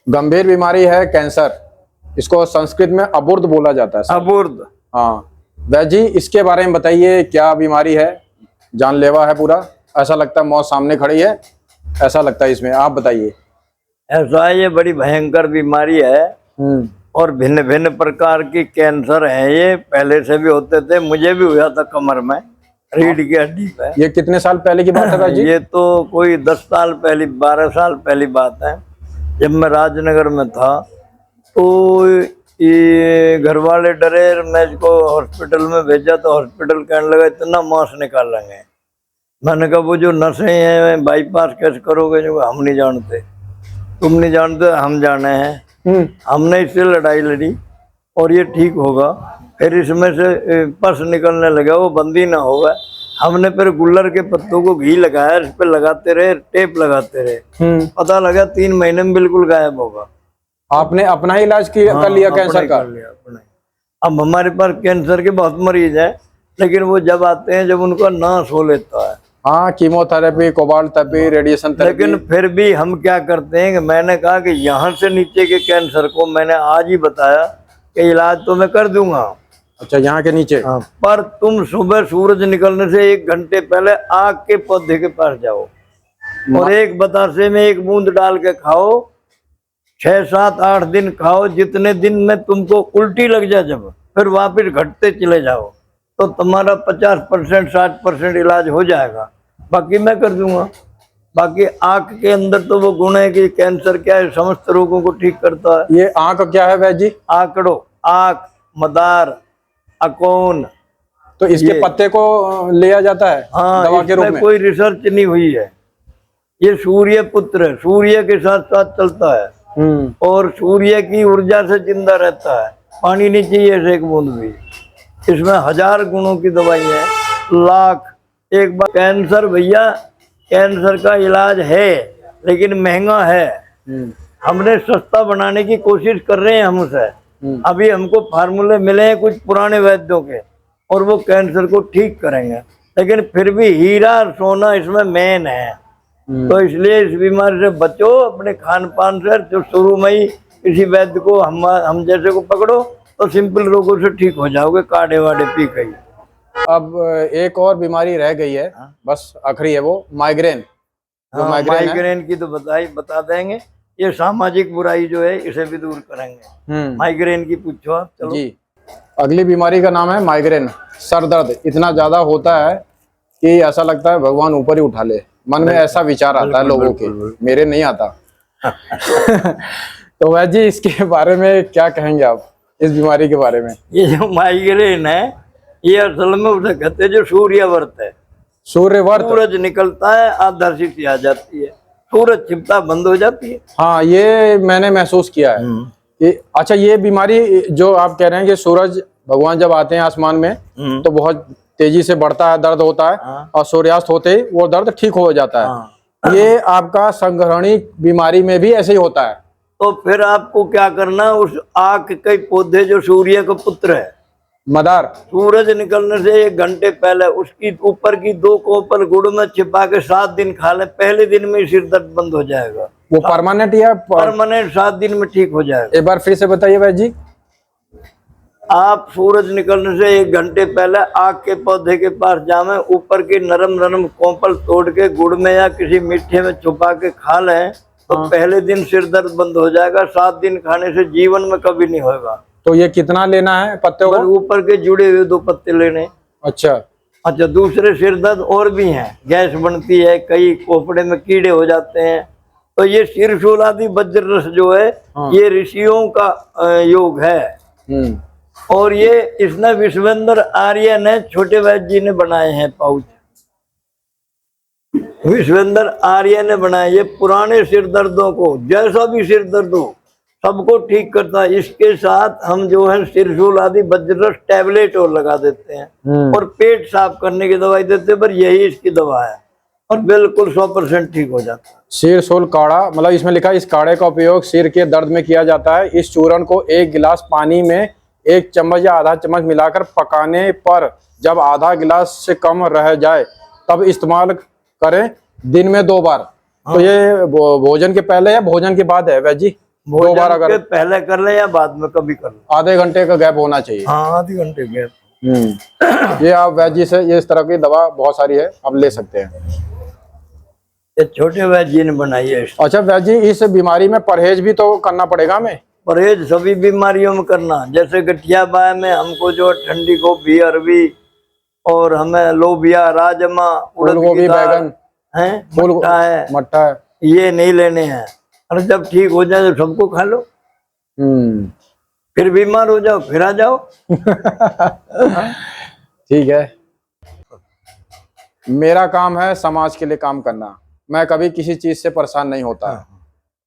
गंभीर बीमारी है कैंसर, इसको संस्कृत में अबुर्द बोला जाता है सर। अबुर्द। हाँ वैद्य जी, इसके बारे में बताइए, क्या बीमारी है? जानलेवा है पूरा, ऐसा लगता है मौत सामने खड़ी है, ऐसा लगता है इसमें, आप बताइए। ऐसा है, ये बड़ी भयंकर बीमारी है और भिन्न भिन्न प्रकार की कैंसर है। ये पहले से भी होते थे, मुझे भी हुआ था कमर में, रीढ़ की हड्डी पे। ये कितने साल पहले की बात है वैद्य जी? ये तो कोई 10 साल पहले, 12 साल पहली बात है। जब मैं राजनगर में था तो ये घर वाले डरे, मैं इसको हॉस्पिटल में भेजा तो हॉस्पिटल कहने लगा इतना मांस निकालेंगे। मैंने कहा वो जो नसें हैं बाईपास कैसे करोगे? जो हम नहीं जानते, तुम नहीं जानते, हम जाने हैं। हमने इससे लड़ाई लड़ी और ये ठीक होगा। फिर इसमें से पस निकलने लगा, वो बंदी ना होगा। हमने फिर गुल्लर के पत्तों को घी लगाया, इस पे लगाते रहे, टेप लगाते रहे। पता लगा 3 महीने में बिल्कुल गायब होगा। आपने अपना ही इलाज किया, कर लिया कैंसर का? अब हमारे पास कैंसर के बहुत मरीज हैं, लेकिन वो जब आते हैं जब उनका नाश हो लेता है। हाँ, chemotherapy, cobalt therapy, radiation therapy. लेकिन फिर भी हम क्या करते हैं कि मैंने कहा कि यहाँ से नीचे के कैंसर को मैंने आज ही बताया कि इलाज तो मैं कर दूंगा। अच्छा, यहाँ के नीचे? हाँ, पर तुम सुबह सूरज निकलने से 1 घंटे पहले आग के पौधे के पास जाओ और एक बतासे में 1 बूंद डाल के खाओ। 6, 7, 8 दिन खाओ। जितने दिन में तुमको उल्टी लग जाए, जब फिर वापिस घटते चले जाओ तो तुम्हारा 50%, 60% इलाज हो जाएगा। बाकी मैं कर दूंगा। बाकी आंख के अंदर तो वो गुण है कि कैंसर क्या है, समस्त रोगों को ठीक करता है। ये आंख क्या है वैद्य जी? आंकड़ो, आंख, मदार, अकोन। तो इसके पत्ते को लिया जाता है दवा के रूप में? कोई रिसर्च नहीं हुई है। ये सूर्य पुत्र है, सूर्य के साथ साथ चलता है और सूर्य की ऊर्जा से जिंदा रहता है। पानी नहीं चाहिए 1 बूंद भी। इसमें 1000 गुणों की दवाई है, लाख। एक बार कैंसर, भैया कैंसर का इलाज है लेकिन महंगा है। हमने सस्ता बनाने की कोशिश कर रहे हैं हमसे। अभी हमको फार्मूले मिले हैं कुछ पुराने वैद्यों के और वो कैंसर को ठीक करेंगे, लेकिन फिर भी हीरा सोना इसमें मेन है। तो इसलिए इस बीमारी से बचो अपने खान पान से। जो शुरू में ही किसी वैद्य को हम जैसे को पकड़ो तो सिंपल रोगों से ठीक हो जाओगे, काढ़े वाड़े पी के। अब एक और बीमारी रह गई है, बस आखिरी है, वो माइग्रेन। माइग्रेन की तो बता देंगे। ये सामाजिक बुराई जो है इसे भी दूर करेंगे। माइग्रेन की पूछो आप। चलो जी, अगली बीमारी का नाम है माइग्रेन। सर दर्द इतना ज्यादा होता है कि ऐसा लगता है भगवान ऊपर ही उठा ले। मन में ऐसा विचार आता है लोगों के, मेरे नहीं आता। तो वैद्य जी, इसके बारे में क्या कहेंगे आप, इस बीमारी के बारे में? ये जो माइग्रेन है, ये असल में उसे कहते हैं जो सूर्यवर्त है। सूर्यवर्त? सूरज निकलता है, आदर्शी सी आ जाती है, सूरज छिपता बंद हो जाती है। हाँ, ये मैंने महसूस किया है कि अच्छा, ये बीमारी जो आप कह रहे हैं कि सूरज भगवान जब आते हैं आसमान में तो बहुत तेजी से बढ़ता है, दर्द होता है और सूर्यास्त होते ही वो दर्द ठीक हो जाता है। ये आपका संग्रहणी बीमारी में भी ऐसे ही होता है? तो फिर आपको क्या करना, उस आग के पौधे जो सूर्य का पुत्र है, मदार, सूरज निकलने से 1 घंटे पहले उसकी ऊपर की 2 कोपल गुड़ में छिपा के 7 दिन खा ले। पहले दिन में सिर दर्द बंद हो जाएगा। वो परमानेंट या परमानेंट 7 दिन में ठीक हो जाएगा। एक बार फिर से बताइए वैद्य जी। आप सूरज निकलने से 1 घंटे पहले आग के पौधे के पास जावे, ऊपर की नरम कोपल तोड़ के गुड़ में या किसी मीठे में छुपा के खा लें तो पहले दिन सिर दर्द बंद हो जाएगा। 7 दिन खाने से जीवन में कभी नहीं होगा। तो ये कितना लेना है पत्ते को? ऊपर के जुड़े हुए 2 पत्ते लेने। अच्छा, दूसरे सिर दर्द और भी हैं, गैस बनती है, कई कोपड़े में कीड़े हो जाते हैं। तो ये शिरशूल आदि वज्र रस जो है, ये ऋषियों का योग है। और ये इसने विश्वेंद्र आर्य ने, छोटे वैद्य जी ने बनाए हैं पाउच। विश्वेंद्र आर्य ने बनाए। ये पुराने सिर दर्दों को, जैसा भी सिर दर्द हो, सबको ठीक करता है। इसके साथ हम जो है शिरशूल आदि वज्ररस टैबलेट और लगा देते हैं और पेट साफ करने की दवाई देते हैं, पर यही इसकी दवा है और बिल्कुल 100% ठीक हो जाता है। शिरशूल काढ़ा, मतलब इसमें लिखा है इस काढ़े का उपयोग सिर के दर्द में किया जाता है। इस चूर्ण को 1 गिलास पानी में 1 चम्मच या आधा चम्मच मिलाकर पकाने पर जब आधा गिलास से कम रह जाए तब इस्तेमाल करें, दिन में 2 बार। तो ये भोजन के पहले या भोजन के बाद है वैद्य जी? दो बार भोजन के अगर पहले कर ले या बाद में कभी कर ले। आधे घंटे का गैप होना चाहिए। हाँ, आधे घंटे गैप। ये आप वैजी से ये इस तरह की दवा बहुत सारी है, आप ले सकते हैं। ये छोटे वैद्य जी ने बनाई है। अच्छा वैजी, इस बीमारी में परहेज भी तो करना पड़ेगा हमें? परहेज सभी बीमारियों में करना, जैसे गठिया बाय में हमको जो ठंडी गोभी, अरबी, और हमें लोबिया, राजमा, उड़द गोभी, की दाल बैगन है, मट्ठा है, मट्ठा है। ये नहीं लेने हैं। और जब ठीक हो जाए तो सबको खा लो, फिर बीमार हो जाओ फिर आ जाओ। ठीक है, मेरा काम है समाज के लिए काम करना, मैं कभी किसी चीज से परेशान नहीं होता है।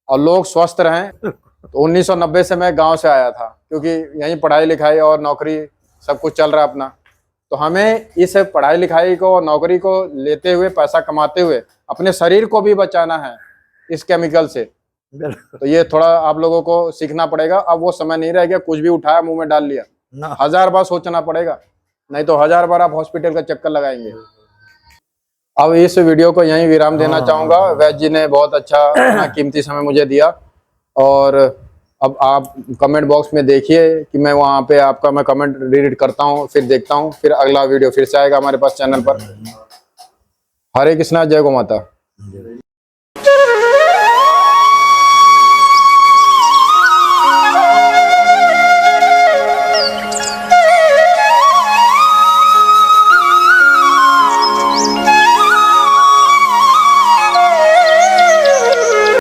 और लोग स्वस्थ रहें। तो 1990 से मैं गांव से आया था, क्योंकि यहीं पढ़ाई लिखाई और नौकरी सब कुछ चल रहा है अपना। तो हमें इस पढ़ाई लिखाई को, नौकरी को लेते हुए, पैसा कमाते हुए अपने शरीर को भी बचाना है इस केमिकल से। तो ये थोड़ा आप लोगों को सीखना पड़ेगा। अब वो समय नहीं रह गया कुछ भी उठाया मुंह में डाल लिया, 1000 बार सोचना पड़ेगा, नहीं तो 1000 बार आप हॉस्पिटल का चक्कर लगाएंगे। अब इस वीडियो को यहीं विराम देना चाहूंगा। वैद्य जी ने बहुत अच्छा अपना कीमती समय मुझे दिया। और अब आप कमेंट बॉक्स में देखिए कि मैं वहाँ पे आपका मैं कमेंट रीड करता हूँ, फिर देखता हूँ, फिर अगला वीडियो फिर से आएगा हमारे पास चैनल पर। हरे कृष्णा, जय गौ माता।